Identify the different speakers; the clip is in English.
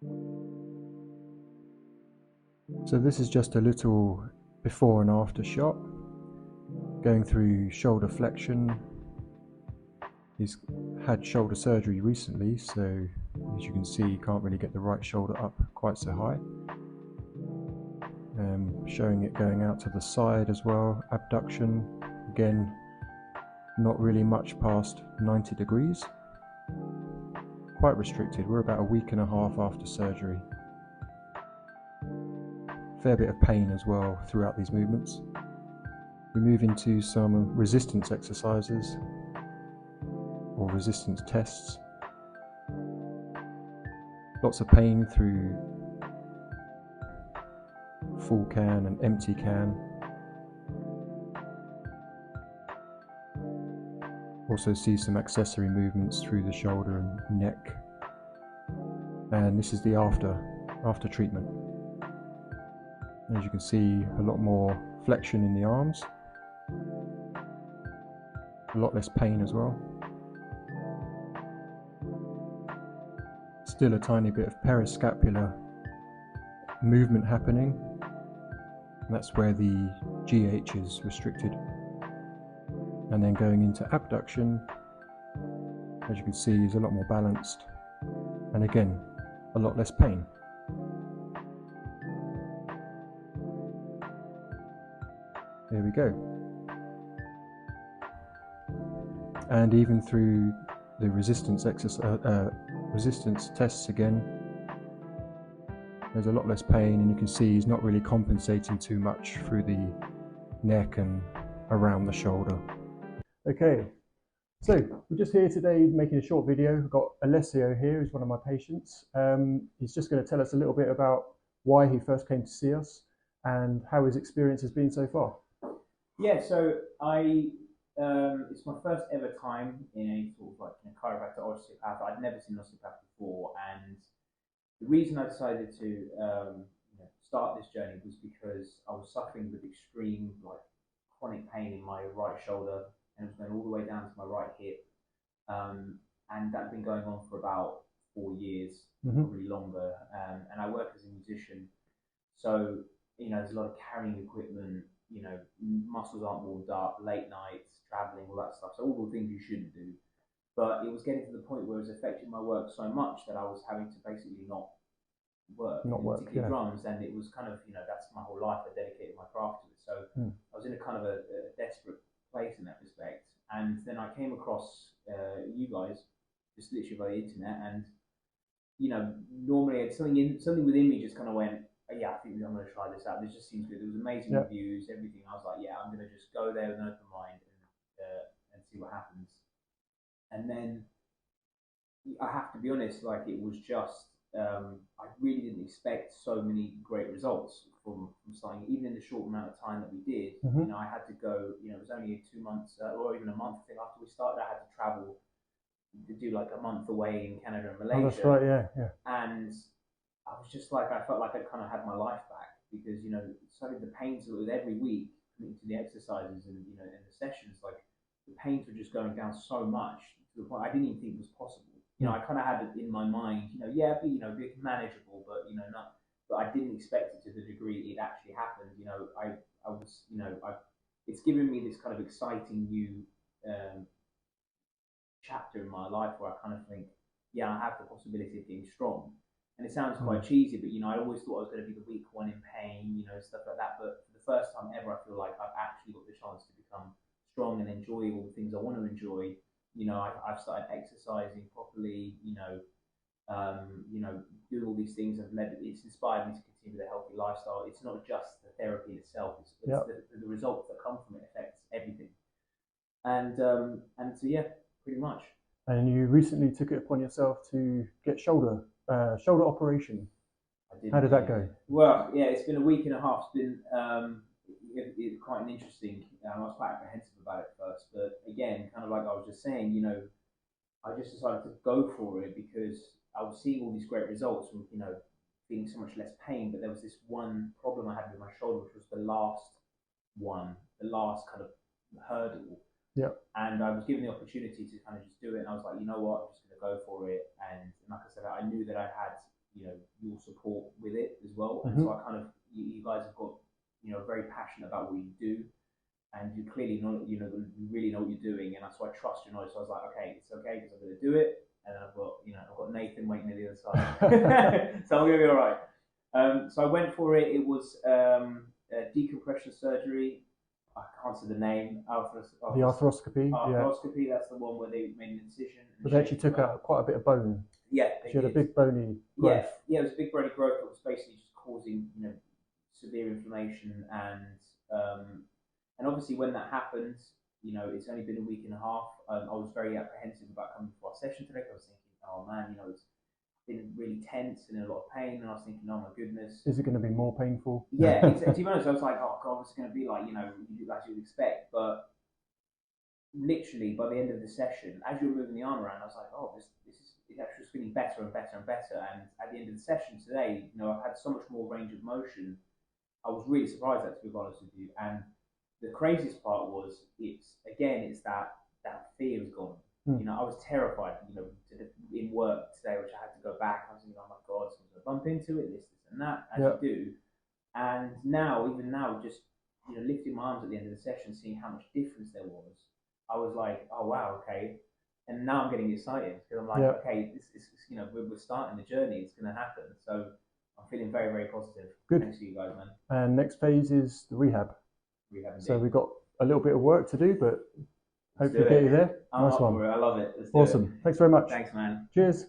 Speaker 1: So this is just a little before and after shot, going through shoulder flexion. He's had shoulder surgery recently, so as you can see, you can't really get the right shoulder up quite so high. Showing it going out to the side as well, abduction, again, not really much past 90 degrees. Quite restricted, we're about a week and a half after surgery. Fair bit of pain as well throughout these movements. We move into some resistance exercises or resistance tests. Lots of pain through full can and empty can. Also see some accessory movements through the shoulder and neck. And this is the after treatment. As you can see, a lot more flexion in the arms, a lot less pain as well. Still a tiny bit of periscapular movement happening. That's where the GH is restricted. And then going into abduction, as you can see, is a lot more balanced. And again, a lot less pain. There we go. And even through the resistance tests again, there's a lot less pain, and you can see he's not really compensating too much through the neck and around the shoulder. Okay, so we're just here today making a short video. We've got Alessio here, who's one of my patients. He's just going to tell us a little bit about why he first came to see us and how his experience has been so far.
Speaker 2: Yeah, so it's my first ever time in a sort of like a chiropractor or osteopath. I'd never seen an osteopath before, and the reason I decided to start this journey was because I was suffering with extreme chronic pain in my right shoulder, and it was going all the way down to my right hip, and that had been going on for about 4 years, probably longer. And I work as a musician, so there's a lot of carrying equipment. Muscles aren't warmed up, late nights, traveling, all that stuff. So all the things you shouldn't do. But it was getting to the point where it was affecting my work so much that I was having to basically not work, particularly drums. And it was kind of, that's my whole life. I dedicated my craft to it. So I was in a kind of a desperate place in that respect. And then I came across you guys just literally by the internet. And, normally something within me just kind of went, yeah, I think I'm going to try this out. This just seems good. There was amazing reviews, everything. I was like, yeah, I'm going to just go there with an open mind and see what happens. And then I have to be honest, it was just, I really didn't expect so many great results from starting, even in the short amount of time that we did. I had to go, it was only 2 months or even a month, I think, after we started. I had to travel to do like a month away in Canada and Malaysia.
Speaker 1: Oh, that's right, yeah.
Speaker 2: And I was just I felt like I kind of had my life back, because suddenly the pains with every week to the exercises and and the sessions, the pains were just going down so much to the point I didn't even think was possible. I kind of had it in my mind, be manageable, but not. But I didn't expect it to the degree it actually happened. I was, it's given me this kind of exciting new chapter in my life where I kind of think, yeah, I have the possibility of being strong. And it sounds quite cheesy, but I always thought I was going to be the weak one in pain, stuff like that. But for the first time ever, I feel like I've actually got the chance to become strong and enjoy all the things I want to enjoy. I've started exercising properly. Doing all these things it's inspired me to continue with a healthy lifestyle. It's not just the therapy itself; it's the results that come from it affects everything. And so yeah, pretty much.
Speaker 1: And you recently took it upon yourself to get shoulder operation. How did that go?
Speaker 2: Well, yeah, it's been a week and a half. It's been quite an interesting. I was quite apprehensive about it first, but again, kind of like I was just saying, I just decided to go for it because I was seeing all these great results from feeling so much less pain. But there was this one problem I had with my shoulder, which was the last kind of hurdle.
Speaker 1: Yeah.
Speaker 2: And I was given the opportunity to kind of just do it, and I was like, you know what, I'm just going to go for it. And like I said, I knew that I had your support with it as well. And so I kind of, you guys have got, very passionate about what you do, and you clearly know, you really know what you're doing, and so I trust your knowledge. So I was like, okay, it's okay because I'm going to do it, and then I've got Nathan waiting at the other side, so I'm going to be all right. So I went for it. It was decompression surgery. I can't say the name.
Speaker 1: The arthroscopy.
Speaker 2: Arthroscopy. Yeah. That's the one where they made an incision.
Speaker 1: But they actually took out quite a bit of bone.
Speaker 2: Yeah,
Speaker 1: she had a big bony growth.
Speaker 2: Yeah, it was a big bony growth that was basically just causing severe inflammation, and obviously when that happened, it's only been a week and a half. I was very apprehensive about coming to our session today. I was thinking, oh man, it's been really tense and in a lot of pain, and I was thinking, oh my goodness,
Speaker 1: is it going to be more painful?
Speaker 2: Yeah, to be honest, I was like, oh god, what's it going to be like? As you'd expect. But literally by the end of the session, as you were moving the arm around, I was like, oh, this is actually feeling better and better and better. And at the end of the session today, I've had so much more range of motion. I was really surprised at, to be honest with you. And the craziest part was, it's that fear is gone. I was terrified, in work today, which I had to go back. I was thinking, oh my god, someone's going to bump into it, this and that, as you do. And even now, just lifting my arms at the end of the session, seeing how much difference there was, I was like, oh wow, okay. And now I'm getting excited because I'm like, okay, this is, we're starting the journey. It's going to happen. So I'm feeling very, very positive.
Speaker 1: Good.
Speaker 2: Thanks to you guys, man.
Speaker 1: And next phase is the rehab. So we've got a little bit of work to do, but hopefully get you there. Nice one.
Speaker 2: I love it.
Speaker 1: Awesome. Thanks very much.
Speaker 2: Thanks, man.
Speaker 1: Cheers.